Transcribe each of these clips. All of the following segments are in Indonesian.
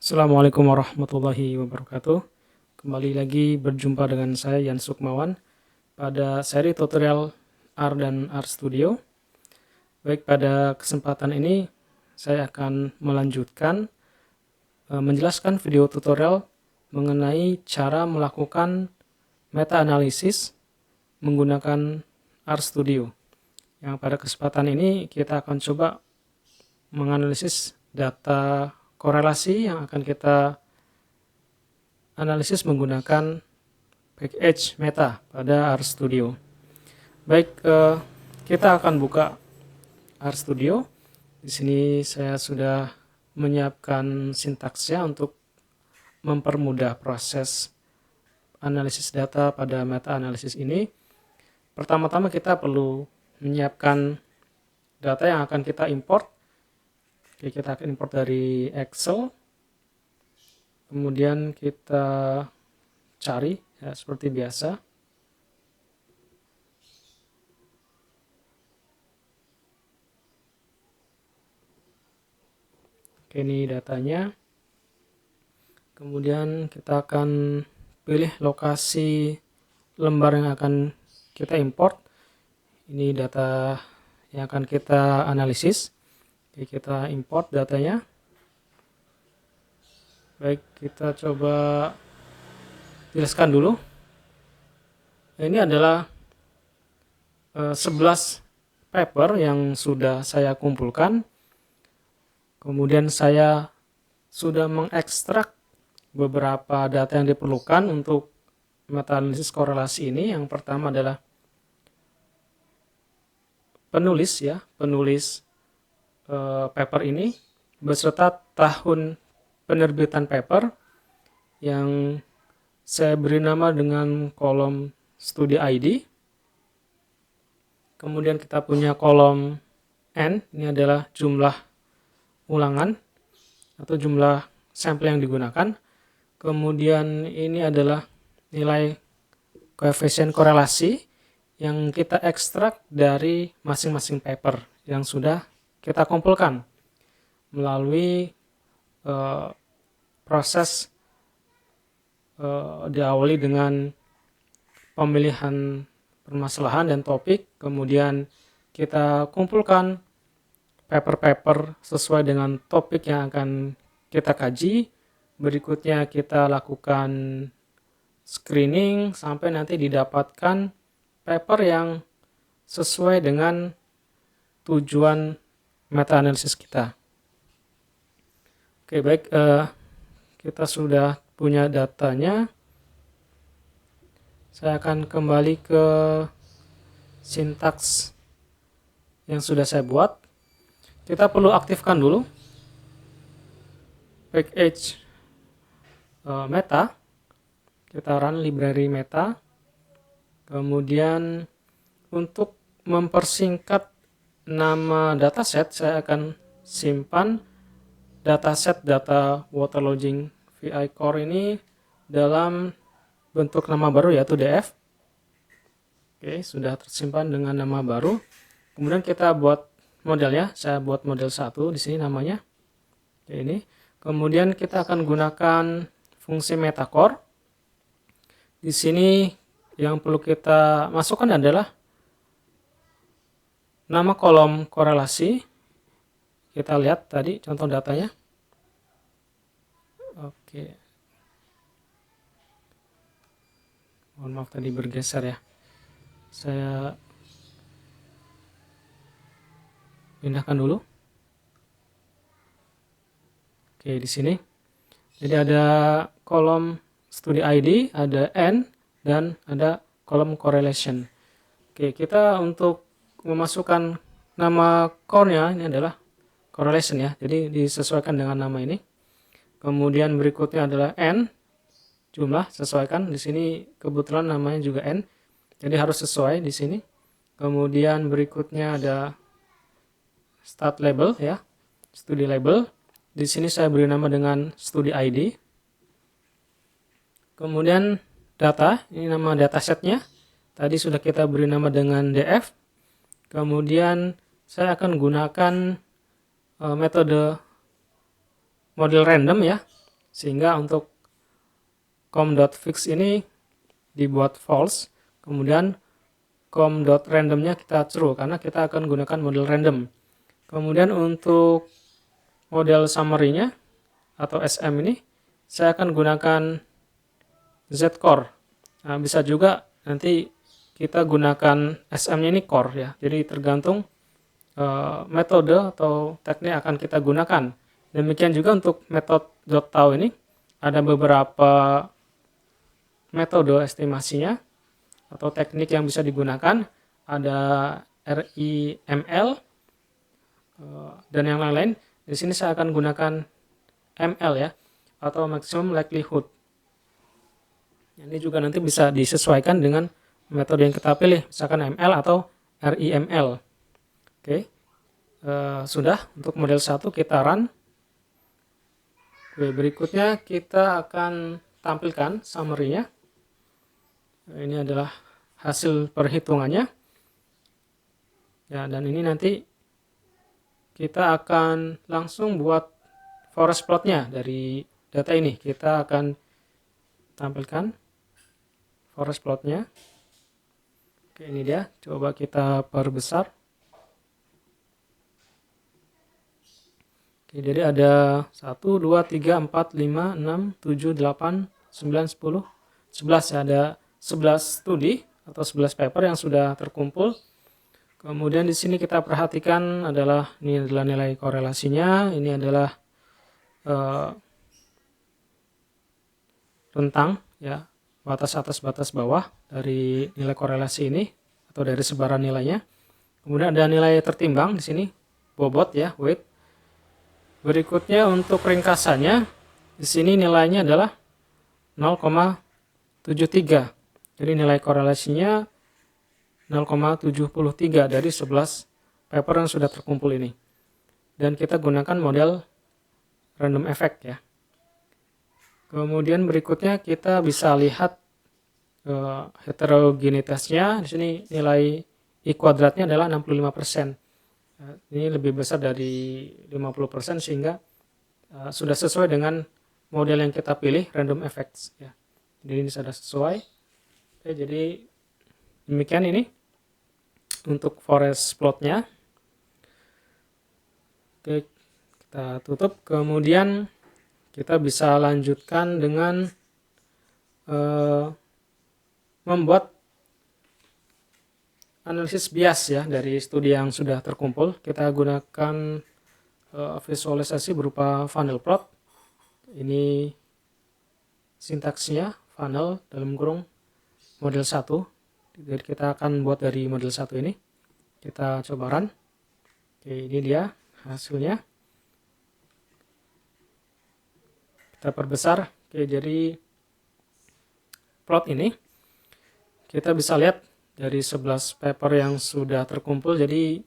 Assalamualaikum warahmatullahi wabarakatuh. Kembali lagi berjumpa dengan saya Yan Sukmawan pada seri tutorial R dan R Studio. Baik, pada kesempatan ini saya akan melanjutkan menjelaskan video tutorial mengenai cara melakukan meta-analisis menggunakan R Studio. Yang pada kesempatan ini kita akan coba menganalisis data korelasi yang akan kita analisis menggunakan package meta pada R Studio. Baik, kita akan buka R Studio. Di sini saya sudah menyiapkan sintaksnya untuk mempermudah proses analisis data pada meta analisis ini. Pertama-tama kita perlu menyiapkan data yang akan kita import. Oke, kita akan import dari Excel. Kemudian kita cari ya, seperti biasa. Oke, ini datanya. Kemudian kita akan pilih lokasi lembar yang akan kita import. Ini data yang akan kita analisis. Oke, kita import datanya. Baik, kita coba jelaskan dulu. Ini adalah 11 paper yang sudah saya kumpulkan. Kemudian saya sudah mengekstrak beberapa data yang diperlukan untuk meta-analisis korelasi ini. Yang pertama adalah penulis paper ini beserta tahun penerbitan paper yang saya beri nama dengan kolom studi ID. Kemudian kita punya kolom N, ini adalah jumlah ulangan atau jumlah sampel yang digunakan. Kemudian ini adalah nilai koefisien korelasi yang kita ekstrak dari masing-masing paper yang sudah kita kumpulkan melalui proses diawali dengan pemilihan permasalahan dan topik, kemudian kita kumpulkan paper-paper sesuai dengan topik yang akan kita kaji. Berikutnya kita lakukan screening sampai nanti didapatkan paper yang sesuai dengan tujuan meta-analisis kita. Oke, baik, kita sudah punya datanya. Saya akan kembali ke sintaks yang sudah saya buat. Kita perlu aktifkan dulu package meta. Kita run library meta. Kemudian untuk mempersingkat nama dataset, saya akan simpan dataset data waterlogging VI Core ini dalam bentuk nama baru yaitu DF. Oke, sudah tersimpan dengan nama baru. Kemudian kita buat modelnya. Saya buat model 1 di sini namanya. Oke, ini. Kemudian kita akan gunakan fungsi metacore. Di sini yang perlu kita masukkan adalah nama kolom korelasi. Kita lihat tadi contoh datanya. Oke. Mohon maaf tadi bergeser ya. Saya pindahkan dulu. Oke, di sini. Jadi ada kolom studi ID, ada N, dan ada kolom correlation. Oke, kita untuk memasukkan nama core-nya ini adalah correlation ya. Jadi disesuaikan dengan nama ini. Kemudian berikutnya adalah N, jumlah, sesuaikan. Di sini kebetulan namanya juga N. Jadi harus sesuai di sini. Kemudian berikutnya ada start label ya, studi label. Di sini saya beri nama dengan studi ID. Kemudian data, ini nama datasetnya. Tadi sudah kita beri nama dengan DF. Kemudian saya akan gunakan metode model random ya. Sehingga untuk com.fix ini dibuat false, kemudian com.randomnya kita true karena kita akan gunakan model random. Kemudian untuk model summary-nya atau SM ini saya akan gunakan Z-core. Nah, bisa juga nanti kita gunakan SM-nya ini core ya. Jadi tergantung metode atau teknik akan kita gunakan. Demikian juga untuk metode.tau ini ada beberapa metode estimasinya atau teknik yang bisa digunakan. Ada RIML dan yang lain-lain. Di sini saya akan gunakan ML ya, atau maximum likelihood. Ini juga nanti bisa disesuaikan dengan metode yang kita pilih, misalkan ML atau RIML. Oke, sudah untuk model 1 kita run. Oke, berikutnya kita akan tampilkan summary-nya. Ini adalah hasil perhitungannya. Ya, dan ini nanti kita akan langsung buat forest plot-nya dari data ini. Kita akan tampilkan forest plot-nya. Oke, ini dia. Coba kita perbesar. Oke, jadi ada 1, 2, 3, 4, 5, 6, 7, 8, 9, 10, 11 ya. Ada 11 studi atau 11 paper yang sudah terkumpul. Kemudian di sini kita perhatikan ini adalah nilai korelasinya. Ini adalah rentang ya, batas atas batas bawah dari nilai korelasi ini atau dari sebaran nilainya. Kemudian ada nilai tertimbang di sini, bobot ya, weight. Berikutnya untuk ringkasannya, di sini nilainya adalah 0,73. Jadi nilai korelasinya 0,73 dari 11 paper yang sudah terkumpul ini. Dan kita gunakan model random effect ya. Kemudian berikutnya kita bisa lihat heterogenitasnya. Di sini nilai I kuadratnya adalah 65%. Ini lebih besar dari 50% sehingga sudah sesuai dengan model yang kita pilih, random effects ya. Jadi ini sudah sesuai. Oke, jadi demikian ini untuk forest plotnya. Oke, kita tutup. Kemudian kita bisa lanjutkan dengan membuat analisis bias ya dari studi yang sudah terkumpul. Kita gunakan visualisasi berupa funnel plot. Ini sintaksnya funnel dalam kurung model 1. Jadi kita akan buat dari model 1 ini. Kita coba run. Oke, ini dia hasilnya. Kita perbesar. Oke, jadi plot ini kita bisa lihat dari 11 paper yang sudah terkumpul. Jadi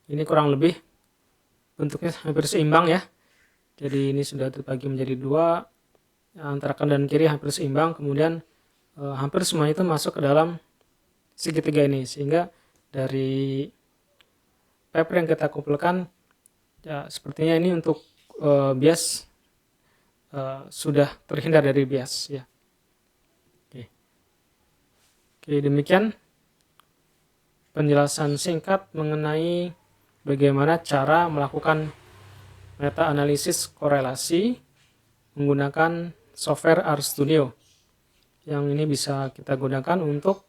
ini kurang lebih bentuknya hampir seimbang ya. Jadi ini sudah terbagi menjadi 2, antara kanan dan kiri hampir seimbang. Kemudian hampir semua itu masuk ke dalam segitiga ini, sehingga dari paper yang kita kumpulkan ya sepertinya ini untuk bias sudah terhindar dari bias ya. Oke, demikian penjelasan singkat mengenai bagaimana cara melakukan meta analisis korelasi menggunakan software RStudio. Yang ini bisa kita gunakan untuk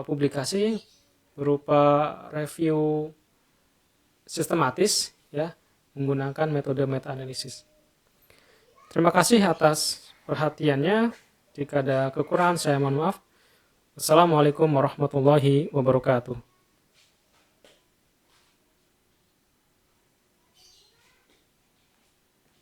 publikasi berupa review sistematis ya, menggunakan metode meta analisis. Terima kasih atas perhatiannya. Jika ada kekurangan saya mohon maaf. Wassalamualaikum warahmatullahi wabarakatuh.